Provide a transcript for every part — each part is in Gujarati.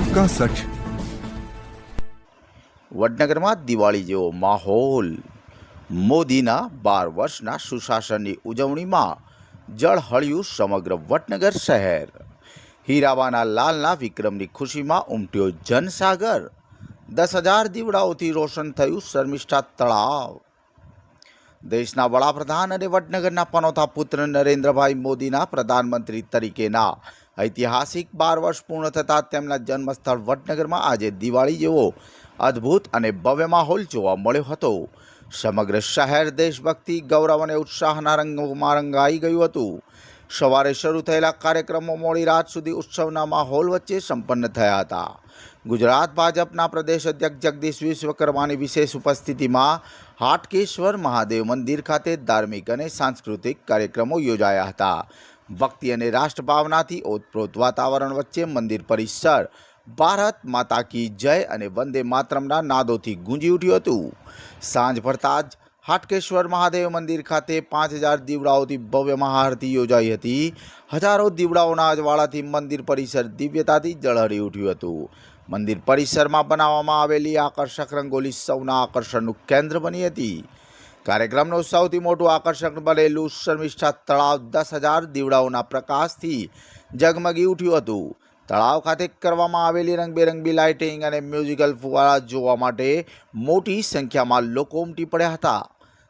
सबका सच। વડનગરમાં દિવાળી જેવો માહોલ. મોદીના 12 વર્ષના સુશાસનની ઉજવણીમાં જળહળ્યું સમગ્ર વડનગર શહેર. હીરાવાના લાલના વિક્રમની ખુશીમાં ઉમટ્યો જનસાગર. 10,000 દીવડાઓથી રોશન થયું શર્મિષ્ઠા તળાવ. દેશના વડાપ્રધાન અને વડનગરના પનોતા પુત્ર નરેન્દ્રભાઈ મોદીના પ્રધાનમંત્રી તરીકેના ઐતિહાસિક 12 વર્ષ પૂર્ણ થતાં તેમના જન્મસ્થળ વડનગરમાં આજે દિવાળી જેવો અદ્ભુત અને ભવ્ય માહોલ જોવા મળ્યો હતો. સમગ્ર શહેર દેશભક્તિ, ગૌરવ અને ઉત્સાહના રંગોમાં રંગાઈ ગયું હતું. સવારે શરૂ થયેલા કાર્યક્રમો મોડી રાત સુધી ઉત્સવના માહોલ વચ્ચે સંપન્ન થયા હતા. ગુજરાત ભાજપના પ્રદેશ અધ્યક્ષ જગદીશ વિશ્વકર્માની વિશેષ ઉપસ્થિતિમાં હાટકેશ્વર મહાદેવ મંદિર ખાતે ધાર્મિક અને સાંસ્કૃતિક કાર્યક્રમો યોજાયા હતા. ભક્તિ અને રાષ્ટ્રભાવનાથી ઓતપ્રોત વાતાવરણ વચ્ચે મંદિર પરિસર ભારત માતા કી જય અને વંદે માતરમના નાદોથી ગુંજી ઉઠ્યું હતું. સાંજ પડતા જ હાટકેશ્વર મહાદેવ મંદિર ખાતે 5,000 દીવડાઓથી ભવ્ય મહાઆરતી યોજાઈ હતી. હજારો દીવડાઓના અજવાળાથી મંદિર પરિસર દિવ્યતાથી ઝળહળી ઉઠ્યું હતું. મંદિર પરિસરમાં બનાવવામાં આવેલી આકર્ષક રંગોલી સૌના આકર્ષણનું કેન્દ્ર બની હતી. કાર્યક્રમનું સૌથી મોટું આકર્ષણ બનેલું શર્મિષ્ઠા તળાવ 10,000 દીવડાઓના પ્રકાશથી ઝગમગી ઉઠ્યું હતું. તળાવ ખાતે કરવામાં આવેલી રંગબેરંગી લાઇટિંગ અને મ્યુઝિકલ ફુવારા જોવા માટે મોટી સંખ્યામાં લોકો ઉમટી પડ્યા હતા.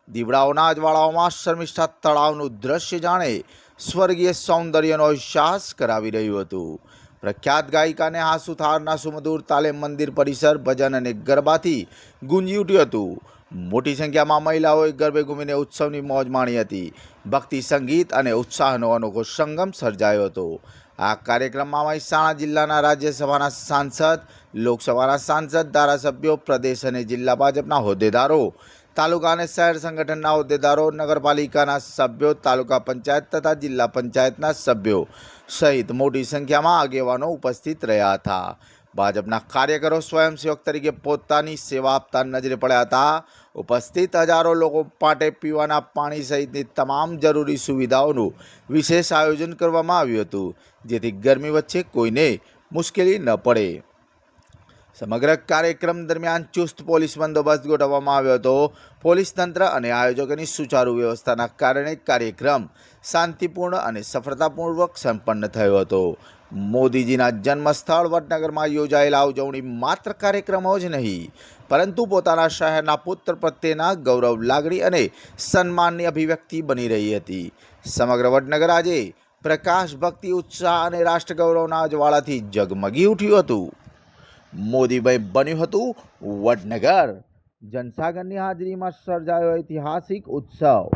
દીવડાઓના અજવાળાઓમાં શર્મિષ્ઠા તળાવનું દ્રશ્ય જાણે સ્વર્ગીય સૌંદર્યનો અહેસાસ કરાવી રહ્યું હતું. પ્રખ્યાત ગાયિકા નેહા સુથારના સુમધુર તાલે મંદિર પરિસર ભજન અને ગરબાથી ગુંજી ઉઠ્યું હતું. મોટી સંખ્યામાં મહિલાઓએ ગરબે ઘૂમીને ઉત્સવની મોજ માણી હતી. ભક્તિ, સંગીત અને ઉત્સાહનો અનોખો સંગમ સર્જાયો હતો. આ કાર્યક્રમમાં મહેસાણા જિલ્લાના રાજ્યસભાના સાંસદ, લોકસભાના સાંસદ, ધારાસભ્યો, પ્રદેશ અને જિલ્લા ભાજપના હોદ્દેદારો, તાલુકા અને શહેર સંગઠનના હોદ્દેદારો, નગરપાલિકાના સભ્યો, તાલુકા પંચાયત તથા જિલ્લા પંચાયતના સભ્યો સહિત મોટી સંખ્યામાં આગેવાનો ઉપસ્થિત રહ્યા હતા. ભાજપના કાર્યકરો સ્વયંસેવક તરીકે પોતાની સેવા આપતા નજરે પડ્યા હતા. ઉપસ્થિત હજારો લોકો માટે પીવાના પાણી સહિતની તમામ જરૂરી સુવિધાઓનું વિશેષ આયોજન કરવામાં આવ્યું હતું, જેથી ગરમી વચ્ચે કોઈને મુશ્કેલી ન પડે. સમગ્ર કાર્યક્રમ દરમિયાન ચુસ્ત પોલીસ બંદોબસ્ત ગોઠવવામાં આવ્યો હતો. પોલીસ તંત્ર અને આયોજકોની સુચારુ વ્યવસ્થાના કારણે કાર્યક્રમ શાંતિપૂર્ણ અને સફળતાપૂર્વક સંપન્ન થયો હતો. મોદીજીના જન્મસ્થળ વડનગરમાં યોજાયેલા ઉજવણી માત્ર કાર્યક્રમો જ નહીં, પરંતુ પોતાના શહેરના પુત્ર પ્રત્યેના ગૌરવ, લાગણી અને સન્માનની અભિવ્યક્તિ બની રહી હતી. સમગ્ર વડનગર આજે પ્રકાશ, ભક્તિ, ઉત્સાહ અને રાષ્ટ્રગૌરવના અજવાળાથી ઝગમગી ઉઠ્યું હતું. મોદીભાઈ બન્યું હતું વડનગર. જનસાગરની હાજરીમાં સર્જાયો ઐતિહાસિક ઉત્સવ.